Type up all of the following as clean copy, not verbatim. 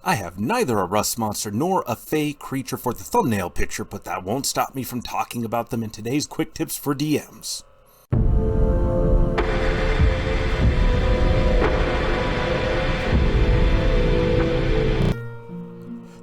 I have neither a rust monster nor a fey creature for the thumbnail picture, but that won't stop me from talking about them in today's Quick Tips for DMs.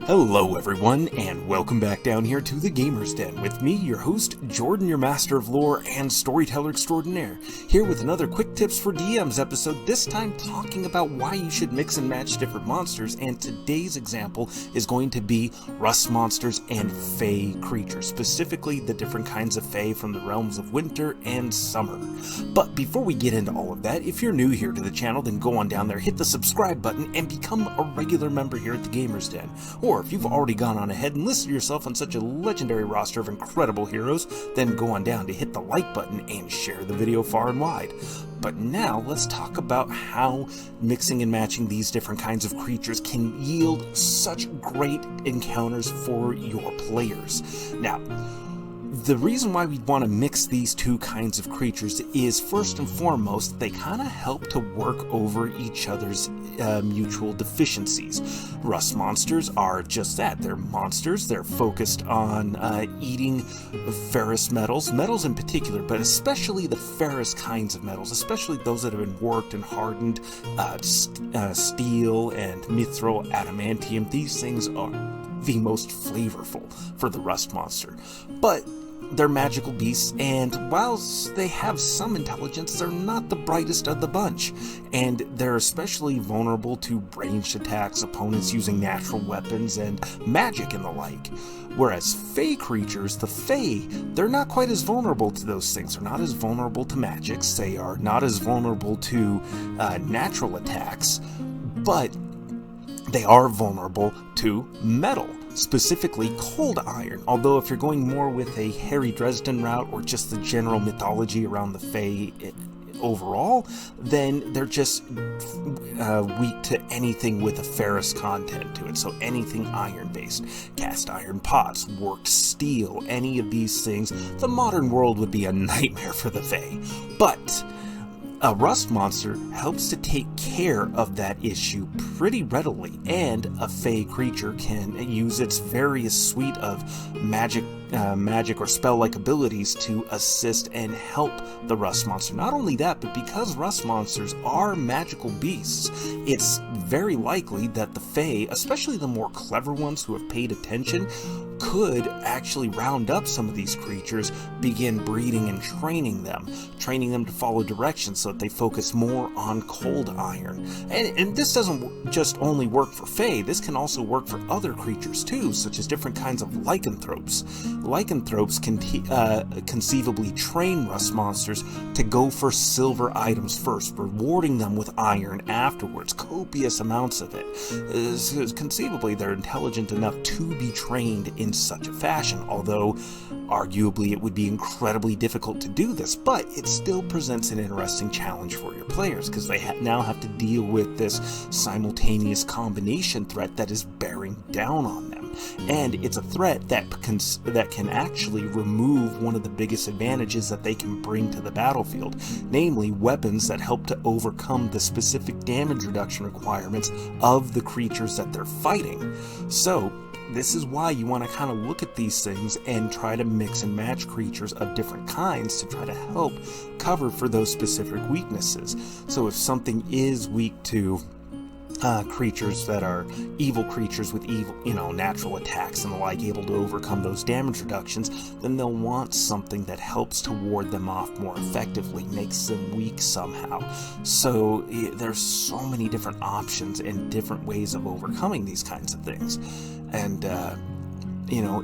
Hello everyone, and welcome back down here to the Gamer's Den with me, your host, Jordan, your master of lore and storyteller extraordinaire, here with another Quick Tips for DMs episode, this time talking about why you should mix and match different monsters, and today's example is going to be rust monsters and fey creatures, specifically the different kinds of fey from the realms of winter and summer. But before we get into all of that, if you're new here to the channel, then go on down there, hit the subscribe button, and become a regular member here at the Gamer's Den. Or if you've already gone on ahead and listed yourself on such a legendary roster of incredible heroes, then go on down to hit the like button and share the video far and wide. But now let's talk about how mixing and matching these different kinds of creatures can yield such great encounters for your players. Now, the reason why we want to mix these two kinds of creatures is, first and foremost, they kind of help to work over each other's mutual deficiencies. Rust monsters are just that. They're monsters. They're focused on eating ferrous metals in particular, but especially the ferrous kinds of metals, especially those that have been worked and hardened, steel and mithril, adamantium. These things are the most flavorful for the rust monster. But they're magical beasts, and whilst they have some intelligence, they're not the brightest of the bunch, and they're especially vulnerable to ranged attacks, opponents using natural weapons, and magic and the like. Whereas fey creatures, the fey, they're not quite as vulnerable to those things. They're not as vulnerable to magics, they are not as vulnerable to natural attacks, but they are vulnerable to metal. Specifically cold iron, although if you're going more with a Harry Dresden route or just the general mythology around the Fae overall, then they're just weak to anything with a ferrous content to it, so anything iron-based. Cast iron pots, worked steel, any of these things, the modern world would be a nightmare for the Fae. But a rust monster helps to take care of that issue pretty readily, and a fey creature can use its various suite of magic or spell-like abilities to assist and help the rust monster. Not only that, but because rust monsters are magical beasts, it's very likely that the fey, especially the more clever ones who have paid attention, could actually round up some of these creatures, begin breeding and training them to follow directions so that they focus more on cold iron. And this doesn't just only work for fey, this can also work for other creatures too, such as different kinds of lycanthropes. Lycanthropes can conceivably train rust monsters to go for silver items first, rewarding them with iron afterwards, copious amounts of it. Conceivably, they're intelligent enough to be trained in such a fashion, although arguably it would be incredibly difficult to do this, but it still presents an interesting challenge for your players, because they now have to deal with this simultaneous combination threat that is bearing down on them. And it's a threat that can actually remove one of the biggest advantages that they can bring to the battlefield, namely weapons that help to overcome the specific damage reduction requirements of the creatures that they're fighting. So this is why you want to kind of look at these things and try to mix and match creatures of different kinds to try to help cover for those specific weaknesses. So if something is weak to creatures that are evil creatures with evil, natural attacks and the like, able to overcome those damage reductions, then they'll want something that helps to ward them off more effectively, makes them weak somehow. So there's so many different options and different ways of overcoming these kinds of things. And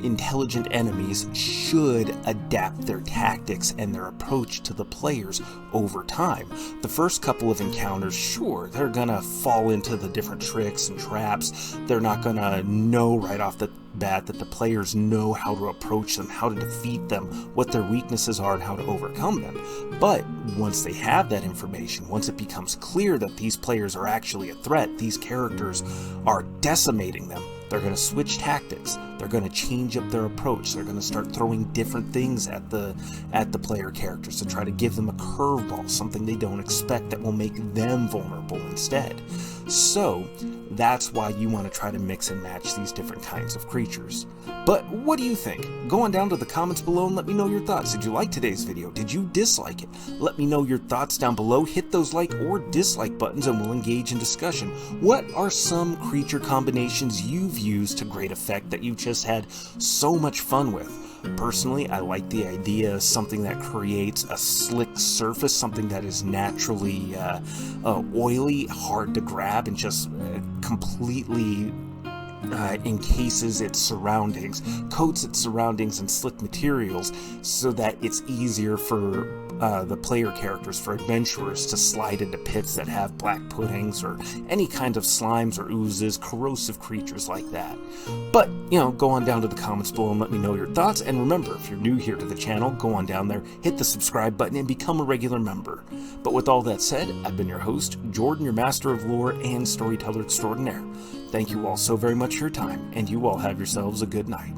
intelligent enemies should adapt their tactics and their approach to the players over time. The first couple of encounters, sure, they're gonna fall into the different tricks and traps. They're not gonna know right off the bat that the players know how to approach them, how to defeat them, what their weaknesses are, and how to overcome them. But once they have that information, once it becomes clear that these players are actually a threat, these characters are decimating them, they're going to switch tactics. They're going to change up their approach. They're going to start throwing different things at the player characters to try to give them a curveball, something they don't expect that will make them vulnerable instead. So that's why you want to try to mix and match these different kinds of creatures. But what do you think? Go on down to the comments below and let me know your thoughts. Did you like today's video? Did you dislike it? Let me know your thoughts down below. Hit those like or dislike buttons and we'll engage in discussion. What are some creature combinations you've used to great effect that you've just had so much fun with? Personally, I like the idea of something that creates a slick surface, something that is naturally oily, hard to grab, and just completely encases its surroundings, coats its surroundings in slick materials so that it's easier for the player characters, for adventurers, to slide into pits that have black puddings or any kind of slimes or oozes, corrosive creatures like that. But, go on down to the comments below and let me know your thoughts. And remember, if you're new here to the channel, go on down there, hit the subscribe button, and become a regular member. But with all that said, I've been your host, Jordan, your master of lore and storyteller extraordinaire. Thank you all so very much for your time, and you all have yourselves a good night.